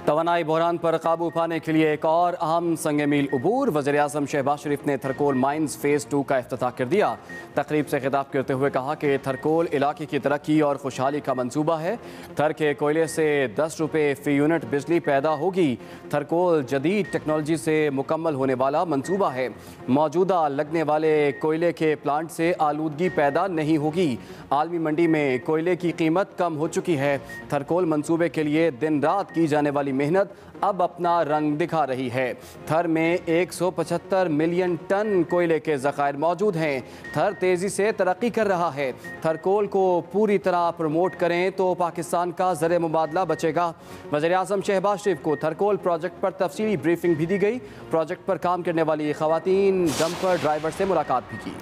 तवानाई बहरान पर काबू पाने के लिए एक और अहम संग मील अबूर। वज़ीर-ए-आज़म शहबाज शरीफ ने थरकोल माइंस फ़ेज़ 2 का इफ्तिताह कर दिया। तकरीब से खिताब करते हुए कहा कि थरकोल इलाके की तरक्की और खुशहाली का मंसूबा है। थर के कोयले से 10 रुपये फ़ी यूनिट बिजली पैदा होगी। थरकोल जदीद टेक्नोलॉजी से मुकम्मल होने वाला मंसूबा है। मौजूदा लगने वाले कोयले के प्लांट से आलूदगी पैदा नहीं होगी। आलमी मंडी में कोयले की कीमत कम हो चुकी है। थरकोल मंसूबे के लिए दिन रात की जाने वाली मेहनत अब अपना रंग दिखा रही है। थर में 175 मिलियन टन कोयले के ज़खायर मौजूद हैं। थर तेज़ी से तरक्की कर रहा है। थरकोल को पूरी तरह प्रमोट करें तो पाकिस्तान का ज़र मुबादला बचेगा। वज़ीर-ए-आज़म शहबाज शरीफ को थरकोल प्रोजेक्ट पर तफसीली ब्रीफिंग भी दी गई। प्रोजेक्ट पर काम करने वाली ख़वातीन डंपर ड्राइवर से मुलाकात भी की।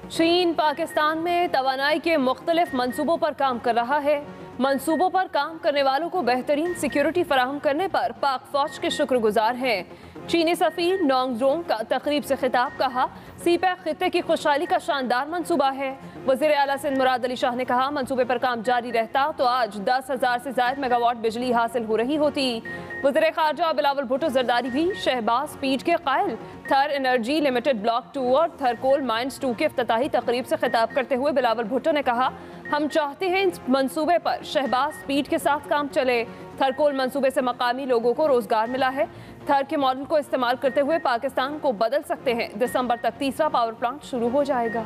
चीन पाकिस्तान में तवानाई के मुख्तलिफ मंसूबों पर काम कर रहा है। मंसूबों पर काम करने वालों को बेहतरीन सिक्योरिटी फराहम करने पर पाक फौज के शुक्रगुजार हैं। चीनी सफ़ीर नोंगजोंग का तकरीब से खिताब कहा, सीपैक खित्ते की खुशहाली का शानदार मंसूबा है। वज़ीर आला सिंध मुराद अली शाह ने कहा, मंसूबे पर काम जारी रहता तो आज 10,000 से ज़ायद मेगावाट बिजली हासिल हो रही होती। वज़ीर ख़ारजा बिलावल भुट्टो ज़रदारी भी शहबाज स्पीड के कायल थर एनर्जी लिमिटेड ब्लॉक 2 और थरकोल माइंस 2 के इफ्तिताही तकरीब से खिताब करते हुए बिलावल भुट्टो ने कहा, हम चाहते हैं इस मंसूबे पर शहबाज स्पीड के साथ काम चले। थरकोल मंसूबे से मकामी लोगों को रोजगार मिला है। थर के मॉडल को इस्तेमाल करते हुए पाकिस्तान को बदल सकते हैं। दिसंबर तक तीसरा पावर प्लांट शुरू हो जाएगा।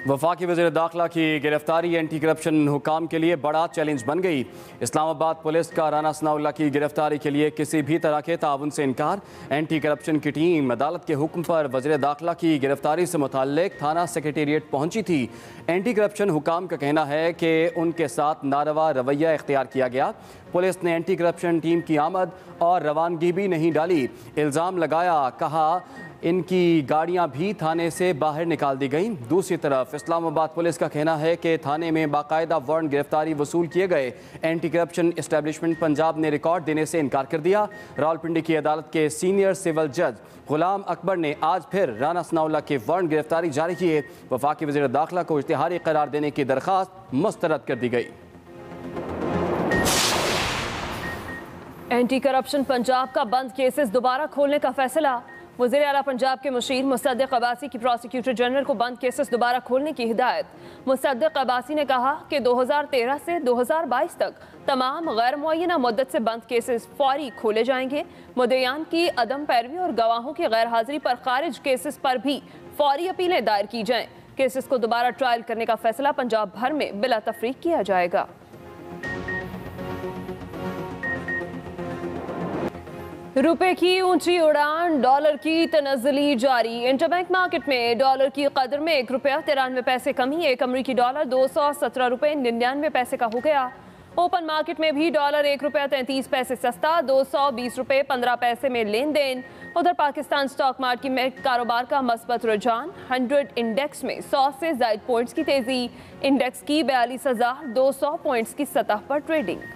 वफाकी वज़ीर दाखिला की गिरफ्तारी एंटी करप्शन हुकाम के लिए बड़ा चैलेंज बन गई। इस्लामाबाद पुलिस का राना सनाउल्लाह की गिरफ्तारी के लिए किसी भी तरह के ताउन से इनकार। एंटी करप्शन की टीम अदालत के हुक्म पर वज़ीर दाखिला की गिरफ्तारी से मुताल्लिक थाना सेक्रेटेरिएट पहुंची थी। एंटी करप्शन हुकाम का कहना है कि उनके साथ नारवा रवैया इख्तियार किया गया। पुलिस ने एंटी करप्शन टीम की आमद और रवानगी भी नहीं डाली। इल्ज़ाम लगाया, कहा इनकी गाड़ियां भी थाने से बाहर निकाल दी गईं। दूसरी तरफ इस्लामाबाद पुलिस का कहना है कि थाने में बाकायदा वारंट गिरफ्तारी वसूल किए गए। एंटी करप्शन एस्टेब्लिशमेंट पंजाब ने रिकॉर्ड देने से इनकार कर दिया। रावलपिंडी की अदालत के सीनियर सिविल जज गुलाम अकबर ने आज फिर राना सनाउल्लाह के वारंट गिरफ्तारी जारी किए। वफाकी वज़ीर दाखिला को इश्तिहारी करार देने की दरख्वास्त मुस्तरद कर दी गई। एंटी करप्शन पंजाब का बंद केसेस दोबारा खोलने का फैसला। वज़ीर आला पंजाब के मुशीर मुसद्दिक अब्बासी की प्रोसिक्यूटर जनरल को बंद केसेस दोबारा खोलने की हिदायत। मुसद्दिक अब्बासी ने कहा कि 2013 से 2022 तक तमाम गैर मुअय्यना मुद्दत से बंद केसेस फौरी खोले जाएंगे। मुद्दईयान की अदम पैरवी और गवाहों की गैर हाजिरी पर खारिज केसेस पर भी फौरी अपीलें दायर की जाएं। केसेस को दोबारा ट्रायल करने का फैसला पंजाब भर में बिला तफरीक किया जाएगा। रुपए की ऊंची उड़ान, डॉलर की तनज़्ज़ुली जारी। इंटरबैंक मार्केट में डॉलर की कदर में 1 रुपया 93 पैसे कमी। एक अमरीकी डॉलर 217 रुपये 99 पैसे का हो गया। ओपन मार्केट में भी डॉलर 1 रुपया 33 पैसे सस्ता, 220 रुपये 15 पैसे में लेन देन। उधर पाकिस्तान स्टॉक मार्केट में कारोबार का मस्बत रुझान। 100 इंडेक्स में 100 से ज़ायद पॉइंट्स की तेजी। इंडेक्स की 42,200 पॉइंट्स की सतह पर ट्रेडिंग।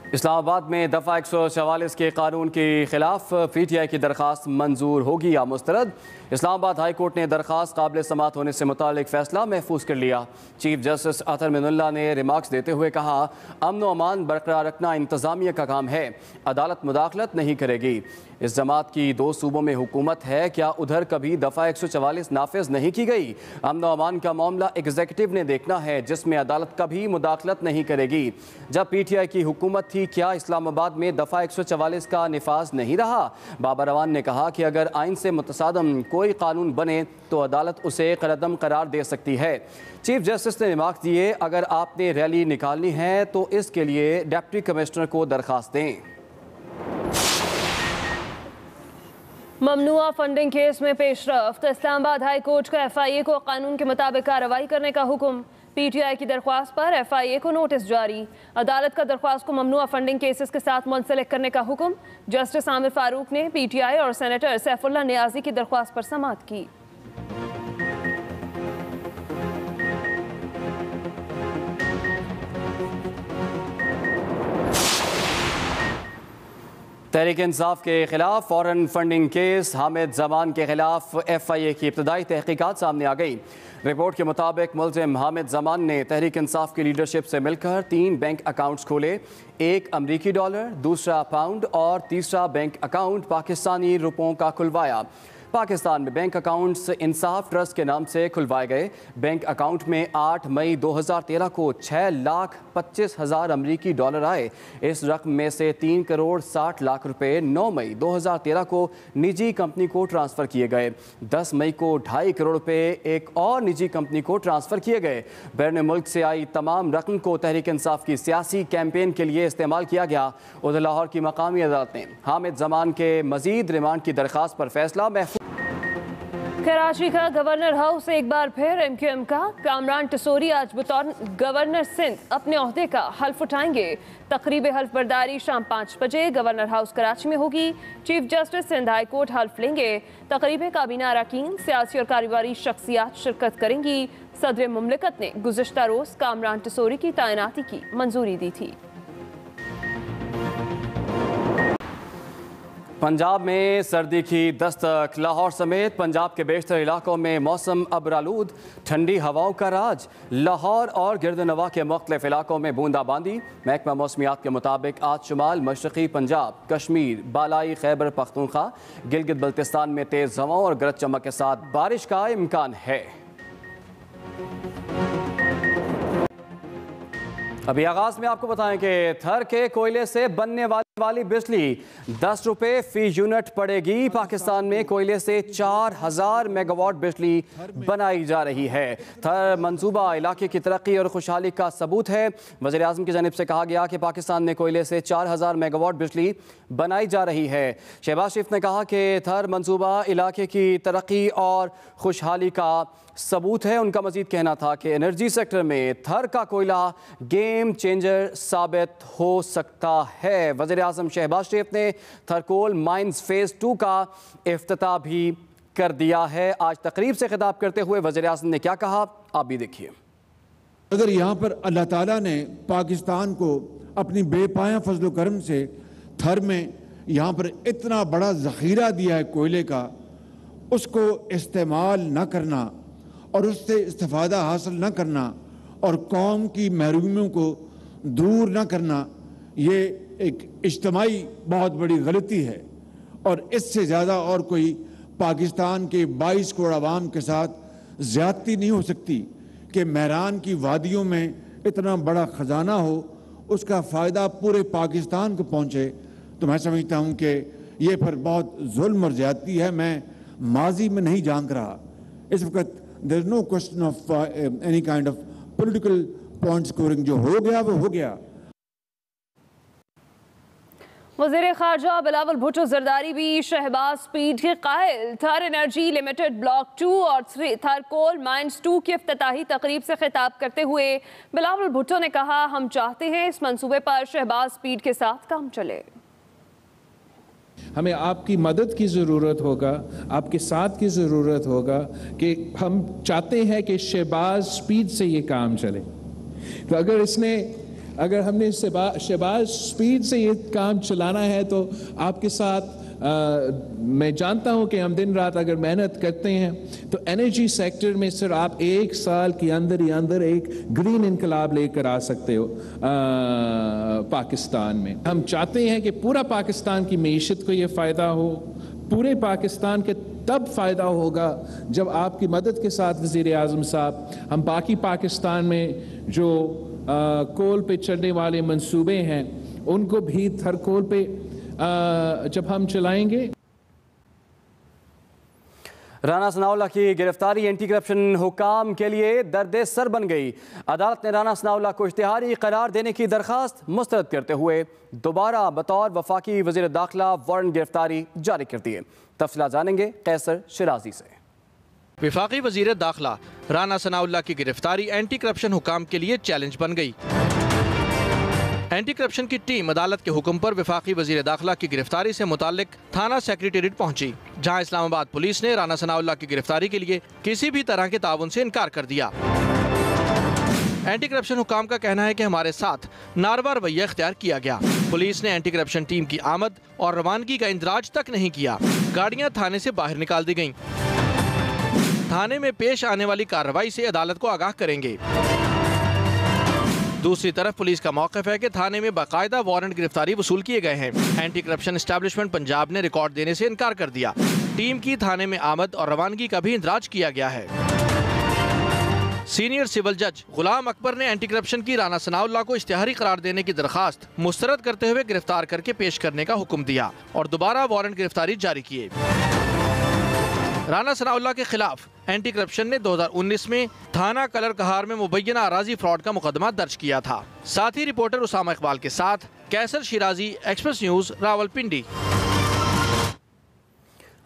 इस्लामाबाद में दफ़ा 144 के कानून के खिलाफ PTI की दरख्वास्त मंजूर होगी या मुस्तरद। इस्लामाबाद हाई कोर्ट ने दरख्वास्त काबिल समात होने से मुतालिक फ़ैसला महफूज कर लिया। चीफ जस्टिस अतर मिनुल्लाह ने रिमार्क्स देते हुए कहा, अमन व अमान बरकरार रखना इंतज़ामिया का काम है, अदालत मुदाखलत नहीं करेगी। इस जमात की 2 सूबों में हुकूमत है, क्या उधर कभी दफ़ा 144 नाफिज नहीं की गई? अमन व अमान का मामला एग्जीक्यूटिव ने देखना है, जिसमें अदालत कभी मुदाखलत नहीं करेगी। जब PTI की हुकूमत थी, क्या इस्लामाबाद में दफ़ा 144 का निफाज नहीं रहा? बाबर अवान ने कहा कि अगर आइन से मुतसादम कोई कानून बने तो अदालत उसे कलअदम करार दे सकती है। चीफ जस्टिस ने रिमार्क दिए, अगर आपने रैली निकालनी है तो इसके लिए डिप्टी कमिश्नर को दरख्वास्त दें। ममनुआ फंडिंग केस में पेशरफ्त। इस्लामाबाद हाई कोर्ट का FIA को कानून के मुताबिक कार्रवाई करने का हुक्म। PTI की दरख्वास्त पर FIA को नोटिस जारी। अदालत का दरख्वास्त को ममनुआ फंडिंग केसेस के साथ मुंसलिक करने का हुक्म। जस्टिस आमिर फारूक ने PTI और सेनेटर सैफुल्लाह नियाजी की दरख्वास्त पर समाअत की। तहरीक इंसाफ के खिलाफ foreign funding case Hamid Zaman के खिलाफ FIA की इब्तदाई तहकीकात सामने आ गई। रिपोर्ट के मुताबिक मुलजिम हामिद जमान ने तहरीक इंसाफ की लीडरशिप से मिलकर 3 बैंक अकाउंट्स खोले, एक अमरीकी डॉलर, दूसरा पाउंड और तीसरा बैंक अकाउंट पाकिस्तानी रुपयों का खुलवाया। पाकिस्तान में बैंक अकाउंट्स इंसाफ ट्रस्ट के नाम से खुलवाए गए। बैंक अकाउंट में 8 मई 2013 को 6,25,000 अमरीकी डॉलर आए। इस रकम में से 3 करोड़ 60 लाख रुपए 9 मई 2013 को निजी कंपनी को ट्रांसफ़र किए गए। 10 मई को 2.5 करोड़ रुपए एक और निजी कंपनी को ट्रांसफ़र किए गए। बैरून मुल्क से आई तमाम रकम को तहरीक इंसाफ की सियासी कैंपेन के लिए इस्तेमाल किया गया। उधर लाहौर की मकामी अदालत ने हामिद जमान के मजीद रिमांड की दरख्वास्त पर फैसला महफूज। कराची का गवर्नर हाउस एक बार फिर MQM का। कामरान टसोरी आज बतौर गवर्नर सिंध अपने ओहदे का हल्फ उठाएंगे। तकरीब हल्फ बर्दारी शाम 5 बजे गवर्नर हाउस कराची में होगी। Chief justice Sindh high court हल्फ लेंगे। तकरीब में काबीना अरकान, सियासी और कारोबारी शख्सियात शिरकत करेंगी। सदर मुमलिकत ने गुज़िश्ता रोज़ कामरान टसोरी की तैनाती की मंजूरी दी थी। पंजाब में सर्दी की दस्तक। लाहौर समेत पंजाब के बेशतर इलाकों में मौसम अबरालूद, ठंडी हवाओं का राज। लाहौर और गिरदनवा के मुख्तलिफ इलाकों में बूंदाबांदी। महकमा मौसमियात के मुताबिक आज शुमाल मशरक़ी पंजाब, कश्मीर, बालाई खैबर पख्तूनख्वा, गिलगित बल्तिस्तान में तेज़ हवाओं और गरज चमक के साथ बारिश का इम्कान है। अभी आगाज में आपको बताएं कि थर के कोयले से बनने वाली बिजली 10 रुपये फी यूनिट पड़ेगी। पाकिस्तान में कोयले से 4000 मेगावाट बिजली बनाई जा रही है। थर मंसूबा इलाके की तरक्की और खुशहाली का सबूत है। वज़ीर आज़म की जानिब से कहा गया कि पाकिस्तान में कोयले से 4000 मेगावाट बिजली बनाई जा रही है। शहबाज शरीफ ने कहा कि थर मंसूबा इलाके की तरक्की और खुशहाली का सबूत है। उनका मजीद कहना था कि एनर्जी सेक्टर में थर का कोयला गेम चेंजर साबित हो सकता है। वज़ीर आज़म शहबाज शरीफ ने थरकोल माइंस फेज़ 2 का इफ्तिताह भी कर दिया है। आज तकरीब से खिताब करते हुए वज़ीर आज़म ने क्या कहा, आप भी देखिए। अगर यहाँ पर अल्लाह ताला ने पाकिस्तान को अपनी बेपाया फजल करम से थर में यहाँ पर इतना बड़ा ज़ख़ीरा दिया है कोयले का, उसको इस्तेमाल न करना और उससे इस्तिफ़ादा हासिल न करना और कौम की महरूमियों को दूर न करना, ये एक इज्तिमाई बहुत बड़ी गलती है। और इससे ज़्यादा और कोई पाकिस्तान के 22 करोड़ आवाम के साथ ज़्यादती नहीं हो सकती कि महरान की वादियों में इतना बड़ा ख़जाना हो, उसका फ़ायदा पूरे पाकिस्तान को पहुँचे। तो मैं समझता हूँ कि ये फिर बहुत जुल्म और ज़्यादती है। मैं माजी में नहीं झांक रहा। इस वक्त there is no question of any kind of political point scoring. जो हो गया वो हो गया। वज़ीर ख़ारजा बिलावल भुट्टो ज़रदारी भी शहबाज स्पीड के कायल। थर एनर्जी लिमिटेड ब्लॉक 2 और 3 थर कोल माइंस 2 की इफ्तिताही तकरीब से खिताब करते हुए बिलावल भुट्टो ने कहा, हम चाहते हैं इस मंसूबे पर शहबाज स्पीड के साथ काम चले। हमें आपकी मदद की ज़रूरत होगा, आपके साथ की ज़रूरत होगा कि हम चाहते हैं कि शहबाज स्पीड से ये काम चले। तो अगर हमने शहबाज स्पीड से ये काम चलाना है तो आपके साथ मैं जानता हूं कि हम दिन रात अगर मेहनत करते हैं तो एनर्जी सेक्टर में सिर्फ आप 1 साल के अंदर ही अंदर एक ग्रीन इनकलाब लेकर आ सकते हो पाकिस्तान में। हम चाहते हैं कि पूरा पाकिस्तान की मईशत को ये फ़ायदा हो। पूरे पाकिस्तान के तब फ़ायदा होगा जब आपकी मदद के साथ वज़ीर आज़म साहब हम बाकी पाकिस्तान में जो कोल पे चलने वाले मंसूबे हैं उनको भी थर कोल पे जब हम चलाएंगे। राना सनाउल्लाह की गिरफ्तारी एंटी करप्शन हुकाम के लिए दर्द सर बन गई। अदालत ने राना सनाउल्लाह को इश्तिहारी करार देने की दरखास्त मुस्तरद करते हुए दोबारा बतौर वफाकी वज़ीर दाखिला वारंट गिरफ्तारी जारी कर दिए। तफसीलात जानेंगे कैसर शिराजी से। वफाकी वज़ीर दाखिला राना सनाउल्लाह की गिरफ्तारी एंटी करप्शन हुकाम के लिए चैलेंज बन गई। एंटी करप्शन की टीम अदालत के हुक्म पर वफाकी वज़ीर दाखिला की गिरफ्तारी से मुताल्लिक थाना सेक्रेटेरिएट पहुंची, जहां इस्लामाबाद पुलिस ने राना सनाउल्लाह की गिरफ्तारी के लिए किसी भी तरह के ताउन से इनकार कर दिया। एंटी करप्शन हुकाम का कहना है कि हमारे साथ नारवा रवैया इख्तियार किया गया। पुलिस ने एंटी करप्शन टीम की आमद और रवानगी का इंदराज तक नहीं किया। गाड़ियां थाने से बाहर निकाल दी गईं। थाने में पेश आने वाली कार्रवाई से अदालत को आगाह करेंगे। दूसरी तरफ पुलिस का मौक़िफ़ है कि थाने में बाकायदा वारंट गिरफ्तारी वसूल किए गए हैं। एंटी करप्शन एस्टैब्लिशमेंट पंजाब ने रिकॉर्ड देने से इनकार कर दिया। टीम की थाने में आमद और रवानगी का भी इंदराज किया गया है। सीनियर सिविल जज गुलाम अकबर ने एंटी करप्शन की राना सनाउल्लाह को इश्तिहारी करार देने की दरखास्त मुस्तरद करते हुए गिरफ्तार करके पेश करने का हुक्म दिया और दोबारा वारंट गिरफ्तारी जारी किए। राना सनाउल्लाह के खिलाफ एंटी करप्शन ने 2019 में थाना कलर कहार में मुबैना अराजी फ्रॉड का मुकदमा दर्ज किया था। साथ ही रिपोर्टर उसामा इकबाल के साथ कैसर शिराजी, एक्सप्रेस न्यूज, रावलपिंडी।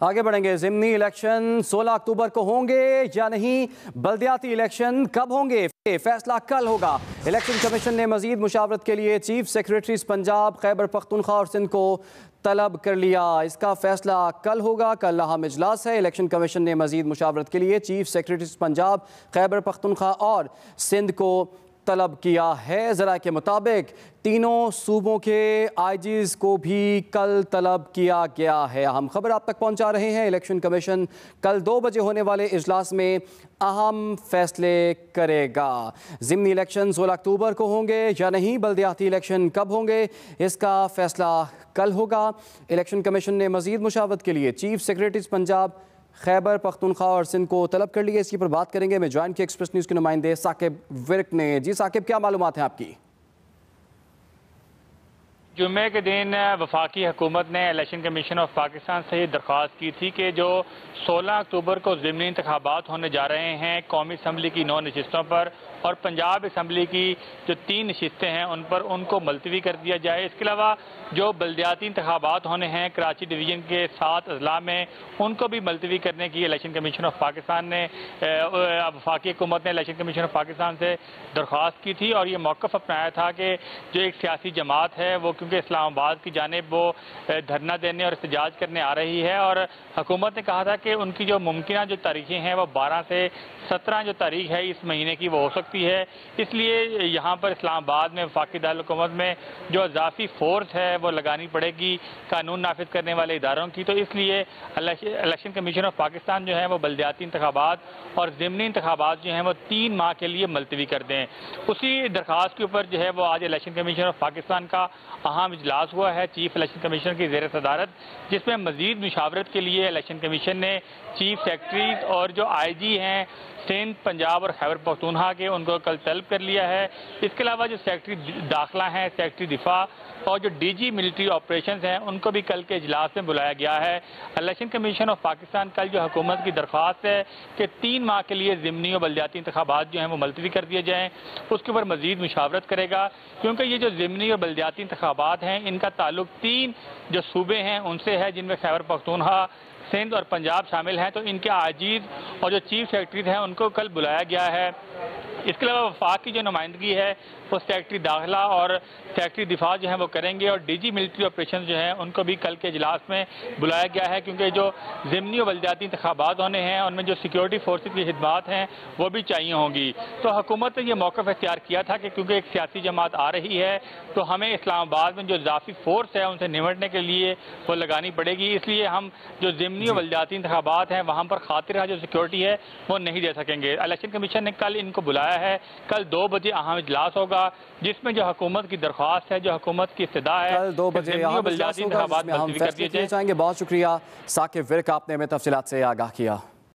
आगे बढ़ेंगे। ज़िमनी इलेक्शन 16 अक्टूबर को होंगे या नहीं? बल्दियाती इलेक्शन कब होंगे? फैसला कल होगा। इलेक्शन कमीशन ने मजीद मुशावरत के लिए चीफ सेक्रेटरीज पंजाब, खैबर पख्तूनख्वा और सिंध को तलब कर लिया। इसका फैसला कल होगा। कल अहम इजलास है। इलेक्शन कमीशन ने मजीद मुशावरत के लिए चीफ सेक्रेटरीज पंजाब, खैबर पख्तूनख्वा और सिंध को तलब किया है। ज़रा के मुताबिक तीनों सूबों के आईजीज़ को भी कल तलब किया गया है। हम खबर आप तक पहुंचा रहे हैं। इलेक्शन कमीशन कल 2 बजे होने वाले इजलास में अहम फैसले करेगा। ज़िमनी इलेक्शन 16 अक्टूबर को होंगे या नहीं? बल्दियाती इलेक्शन कब होंगे? इसका फैसला कल होगा। इलेक्शन कमीशन ने मज़ीद मुशावरत के लिए चीफ सेक्रेटरीज पंजाब, खैबर पख्तूनख्वा और सिंध को तलब कर लिए। इसकी पर बात करेंगे। मैं ज्वाइन की एक्सप्रेस न्यूज़ के नुमाइंदे साकिब विर्क ने। जी साकिब, क्या मालूमात हैं आपकी? जुम्मे के दिन वफाकी हुकूमत ने इलेक्शन कमीशन ऑफ पाकिस्तान से ये दरख्वास्त की थी कि जो 16 अक्टूबर को ज़िमनी इंतखाबात होने जा रहे हैं कौमी असम्बली की 9 नशिस्तों पर और पंजाब असम्बली की जो 3 नशिस्तें हैं उन पर उनको मुलतवी कर दिया जाए। इसके अलावा जो बल्दियाती इंतखाबात होने हैं कराची डिवीज़न के 7 अजला में उनको भी मुलतवी करने की इलेक्शन कमीशन ऑफ पाकिस्तान ने वफाकी हुकूमत ने इलेक्शन कमीशन ऑफ पाकिस्तान से दरख्वास्त की थी और ये मौक़िफ़ अपनाया था कि जो एक सियासी जमात है वो क्योंकि इस्लामाबाद की जानिब वो धरना देने और एहतजाज करने आ रही है और हुकूमत ने कहा था कि उनकी जो मुमकिन जो तारीखें हैं वो 12 से 17 जो तारीख है इस महीने की वो हो सकती है। इसलिए यहाँ पर इस्लामाबाद में वफाकी दारुल हुकूमत में जो इजाफी फोर्स है वो लगानी पड़ेगी कानून नाफिज करने वाले इदारों की। तो इसलिए इलेक्शन कमीशन ऑफ पाकिस्तान जो है वो बल्दियाती इंतखाबात और ज़िमनी इंतखाबात जो हैं वो 3 माह के लिए मुलतवी कर दें। उसी दरख्वास्त के ऊपर जो है वो आज इलेक्शन कमीशन ऑफ पाकिस्तान का अहम इजलास हुआ है चीफ इलेक्शन कमीशन की ज़ेर सदारत, जिसमें मजीद मुशावरत के लिए इलेक्शन कमीशन ने चीफ सेक्रेटरीज और जो IG हैं सिंध, पंजाब और खैबर पख्तूनख्वा के उनको कल तलब कर लिया है। इसके अलावा जो सेक्रेटरी दाखिला हैं, सेक्रेटरी दिफा और जो DG मिलिट्री ऑपरेशन हैं उनको भी कल के इजलास में बुलाया गया है। इलेक्शन कमीशन ऑफ पाकिस्तान कल जो हुकूमत की दरख्वास्त है कि 3 माह के लिए ज़िमनी और बल्दियाती इंतखाबात जो हैं वो मुलतवी कर दिए जाएँ, उसके ऊपर मजीद मुशावरत करेगा क्योंकि ये जो ज़िमनी और बल्दियाती इंतखाबात हैं इनका ताल्लुक 3 जो सूबे हैं उनसे है जिनमें खैबर पख्तूनख्वा, सिंध और पंजाब शामिल हैं। तो इनके आजीज और जो चीफ सेक्रेटरी हैं उनको कल बुलाया गया है। इसके अलावा वफाक की जो नुमाइंदगी है वो सेक्रेटरी दाखिला और सेक्रेटरी दिफा जो है वो करेंगे और DG मिलिट्री ऑपरेशन जो हैं उनको भी कल के इजलास में बुलाया गया है क्योंकि जो ज़िमनी और बल्दियाती इंतखाबात होने हैं उनमें जो सिक्योरिटी फोर्सेज की खिदमात हैं वो भी चाहिए होंगी। तो हुकूमत ने यह मौक़िफ़ इख्तियार किया था कि क्योंकि एक सियासी जमात आ रही है तो हमें इस्लामाबाद में जो इजाफी फोर्स है उनसे निमटने के लिए वो लगानी पड़ेगी। इसलिए हम जो ज़िमनी और बल्दियाती इंतखाबात हैं वहाँ पर खातिर जो सिक्योरिटी है वो नहीं दे सकेंगे। इलेक्शन कमीशन ने कल इनको बुलाया है। कल 2 बजे अहम इजलास होगा जिसमें जो हुकूमत की दरख्वास्त है, जो हुकूमत की इस्तदा है, कल 2 बजे अहम इजलास होगा जिसमें हम फैसले किए जाएंगे। बहुत शुक्रिया साकिब विर्क, आपने हमें तफसीलात से आगाह किया।